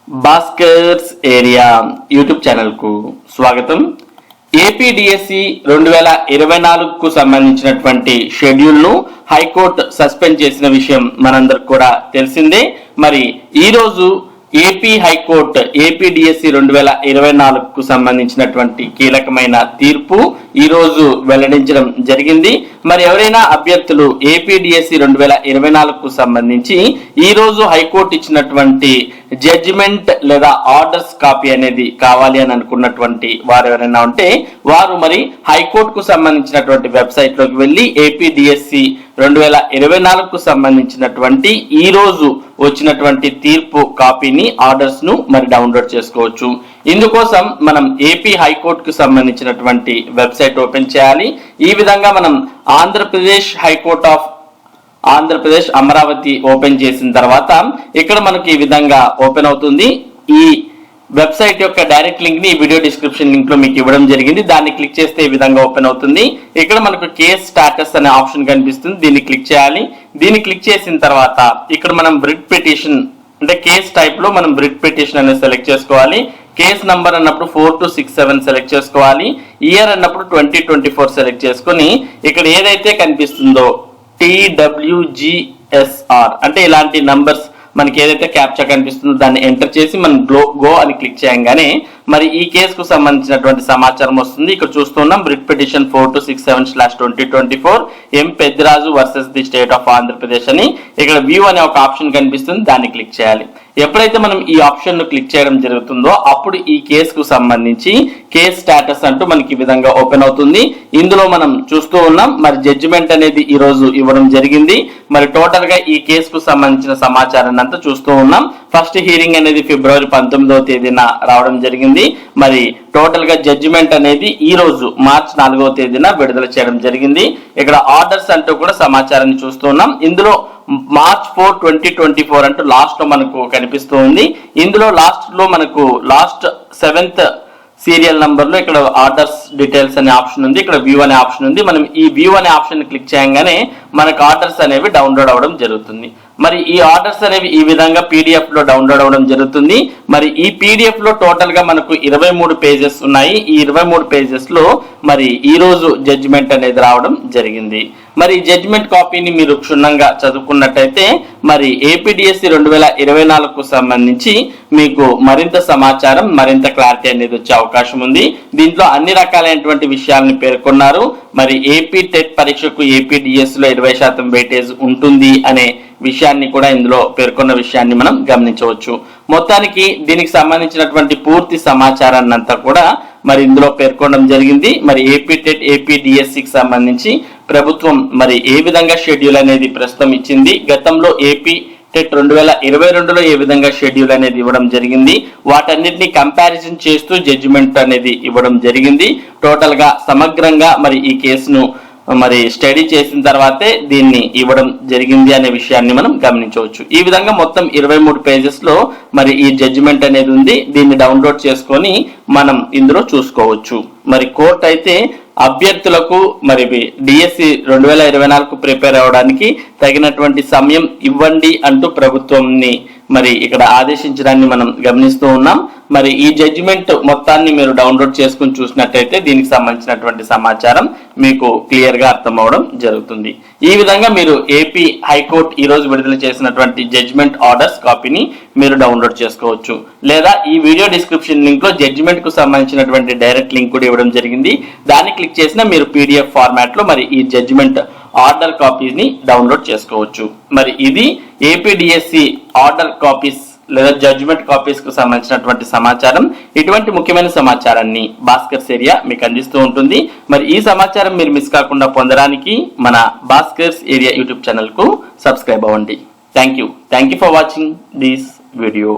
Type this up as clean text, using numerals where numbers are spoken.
Bhaskar's area YouTube channel కు స్వాగతం. APDSC 2024కు సంబంధించినటువంటి షెడ్యూల్ ను హైకోర్టు సస్పెండ్ చేసిన విషయం మనందరికి కూడా తెలిసిందే. మరి ఈ రోజు ఏపీ హైకోర్టు ఏపీడిఎస్సి 2024కు సంబంధించినటువంటి కీలకమైన తీర్పు ఈ రోజు వెల్లడించడం జరిగింది. మరి ఎవరైనా అభ్యర్థులు ఏపీడిఎస్సి 2024కు సంబంధించి ఈ రోజు హైకోర్టు ఇచ్చినటువంటి జడ్జిమెంట్ లేదా ఆర్డర్స్ కాపీ అనేది కావాలి అని అనుకున్నటువంటి వారు ఎవరైనా ఉంటే వారు మరి హైకోర్టుకు సంబంధించినటువంటి వెబ్సైట్ లోకి వెళ్ళి ఏపీడిఎస్సి 2024కు సంబంధించినటువంటి ఈ రోజు వచ్చినటువంటి తీర్పు కాపీని ఆర్డర్స్ ను మరి డౌన్లోడ్ చేసుకోవచ్చు. ఇందుకోసం మనం ఏపీ హైకోర్టుకు సంబంధించినటువంటి వెబ్సైట్ ఓపెన్ చేయాలి. ఈ విధంగా మనం Andhra Pradesh high court of Andhra Pradesh Amaravati open చేసిన తర్వాత ఇక్కడ మనకి ఈ విధంగా ఓపెన్ అవుతుంది. ఈ వెబ్సైట్ యొక్క డైరెక్ట్ లింక్ ని వీడియో డిస్క్రిప్షన్ లింక్ లో మీకు ఇవ్వడం జరిగింది. దాన్ని క్లిక్ చేస్తే ఈ విధంగా ఓపెన్ అవుతుంది. ఇక్కడ మనకు కేస్ స్టాటస్ అనే ఆప్షన్ కనిపిస్తుంది. దీన్ని క్లిక్ చేయాలి. దీన్ని క్లిక్ చేసిన తర్వాత ఇక్కడ మనం రిట్ పిటిషన్ అంటే కేస్ టైప్ లో మనం రిట్ పిటిషన్ అనేది సెలెక్ట్ చేసుకోవాలి. కేస్ నంబర్ అన్నప్పుడు 4267 సెలెక్ట్ చేసుకోవాలి. ఇయర్ అన్నప్పుడు 2024 సెలెక్ట్ చేసుకొని ఇక్కడ ఏదైతే కనిపిస్తుందో TWGSR అంటే ఇలాంటి నంబర్స్ మనకి ఏదైతే క్యాప్చా కనిపిస్తుందో దాన్ని ఎంటర్ చేసి మనం గో అని క్లిక్ చేయగానే మరి ఈ కేసుకు సంబంధించినటువంటి సమాచారం వస్తుంది. ఇక్కడ చూస్తున్నాం writ petition 4267/2024 M Peddiraju versus the state of Andhra Pradesh అని ఇక్కడ వ్యూ అనే ఒక ఆప్షన్ కనిపిస్తుంది. దాన్ని క్లిక్ చేయాలి. ఎప్పుడైతే మనం ఈ ఆప్షన్ ను క్లిక్ చేయడం జరుగుతుందో అప్పుడు ఈ కేసుకు సంబంధించి కేస్ స్టేటస్ అంటూ మనకి ఈ విధంగా ఓపెన్ అవుతుంది. ఇందులో మనం చూస్తూ ఉన్నాం మరి జడ్జిమెంట్ అనేది ఈ రోజు ఇవ్వడం జరిగింది. మరి టోటల్ గా ఈ కేసుకు సంబంధించిన సమాచారాన్ని అంతా చూస్తూ ఉన్నాం. ఫస్ట్ హియరింగ్ అనేది ఫిబ్రవరి 19వ తేదీన రావడం జరిగింది. మరి టోటల్ గా జడ్జిమెంట్ అనేది ఈ రోజు మార్చి 4వ తేదీన విడుదల చేయడం జరిగింది. ఇక్కడ ఆర్డర్స్ అంటూ కూడా సమాచారాన్ని చూస్తున్నాం. ఇందులో మార్చ్ 4, 2024 అంటూ లాస్ట్ లో మనకు కనిపిస్తూ ఉంది. ఇందులో లాస్ట్ లో మనకు లాస్ట్ 7th సీరియల్ నంబర్ లో ఇక్కడ ఆర్డర్స్ డీటెయిల్స్ అనే ఆప్షన్ ఉంది. ఇక్కడ వ్యూ అనే ఆప్షన్ ఉంది. మనం ఈ వ్యూ అనే ఆప్షన్ క్లిక్ చేయగానే మనకు ఆర్డర్స్ అనేవి డౌన్లోడ్ అవ్వడం జరుగుతుంది. మరి ఈ ఆర్డర్స్ అనేవి ఈ విధంగా పీడిఎఫ్ లో డౌన్లోడ్ అవ్వడం జరుగుతుంది. మరి ఈ పీడిఎఫ్ లో టోటల్ గా మనకు 23 పేజెస్ ఉన్నాయి. ఈ 23 పేజెస్ లో మరి ఈ రోజు జడ్జిమెంట్ అనేది రావడం జరిగింది. మరి జడ్జిమెంట్ కాపీని మీరు క్షుణ్ణంగా చదువుకున్నట్టయితే మరి ఏపీడిఎస్సి 2024కు సంబంధించి మీకు మరింత సమాచారం మరింత క్లారిటీ అనేది వచ్చే అవకాశం ఉంది. దీంట్లో అన్ని రకాలైనటువంటి విషయాలను పేర్కొన్నారు. మరి ఏపీ టెట్ పరీక్షకు ఏపీడిఎస్సి లో 20% వెయిటేజ్ ఉంటుంది అనే విషయాన్ని కూడా ఇందులో పేర్కొన్న విషయాన్ని మనం గమనించవచ్చు. మొత్తానికి దీనికి సంబంధించినటువంటి పూర్తి సమాచారాన్ని అంతా కూడా మరి ఇందులో పేర్కొనడం జరిగింది. మరి ఏపీ టెట్ ఏపీడిఎస్సికి సంబంధించి ప్రభుత్వం మరి ఏ విధంగా షెడ్యూల్ అనేది ప్రస్తుతం ఇచ్చింది, గతంలో ఏపీ టెట్ 2022లో ఏ విధంగా షెడ్యూల్ అనేది ఇవ్వడం జరిగింది, వాటన్నిటిని కంపారిజన్ చేస్తూ జడ్జిమెంట్ అనేది ఇవ్వడం జరిగింది. టోటల్ గా సమగ్రంగా మరి ఈ కేసును మరి స్టడీ చేసిన తర్వాతే దీన్ని ఇవ్వడం జరిగింది అనే విషయాన్ని మనం గమనించవచ్చు. ఈ విధంగా మొత్తం 23 పేజెస్ లో మరి ఈ జడ్జిమెంట్ అనేది ఉంది. దీన్ని డౌన్లోడ్ చేసుకొని మనం ఇందులో చూసుకోవచ్చు. మరి కోర్టు అయితే అభ్యర్థులకు మరి డిఎస్సి 2024కు ప్రిపేర్ అవ్వడానికి తగినటువంటి సమయం ఇవ్వండి అంటూ ప్రభుత్వంని మరి ఇక్కడ ఆదేశించడాన్ని మనం గమనిస్తూ ఉన్నాం. మరి ఈ జడ్జిమెంట్ మొత్తాన్ని మీరు డౌన్లోడ్ చేసుకుని చూసినట్టయితే దీనికి సంబంధించినటువంటి సమాచారం మీకు క్లియర్ గా అర్థం అవడం జరుగుతుంది. ఈ విధంగా మీరు ఏపీ హైకోర్టు ఈ రోజు విడుదల చేసినటువంటి జడ్జిమెంట్ ఆర్డర్స్ కాపీని మీరు డౌన్లోడ్ చేసుకోవచ్చు. లేదా ఈ వీడియో డిస్క్రిప్షన్ లింక్ లో జడ్జిమెంట్ కు సంబంధించినటువంటి డైరెక్ట్ లింక్ కూడా ఇవ్వడం జరిగింది. దాన్ని క్లిక్ చేసినా మీరు పీడిఎఫ్ ఫార్మాట్ లో మరి ఈ జడ్జిమెంట్ ఆర్డర్ కాపీస్ ని డౌన్లోడ్ చేసుకోవచ్చు. మరి ఇది ఏపీడిఎస్సి ఆర్డర్ కాపీస్ లేదా జడ్జిమెంట్ కాపీస్ కు సంబంధించినటువంటి సమాచారం. ఇటువంటి ముఖ్యమైన సమాచారాన్ని భాస్కర్స్ ఏరియా మీకు అందిస్తూ ఉంటుంది. మరి ఈ సమాచారం మీరు మిస్ కాకుండా పొందడానికి మన భాస్కర్స్ ఏరియా యూట్యూబ్ ఛానల్ కు సబ్స్క్రైబ్ అవ్వండి. Thank you for watching this video.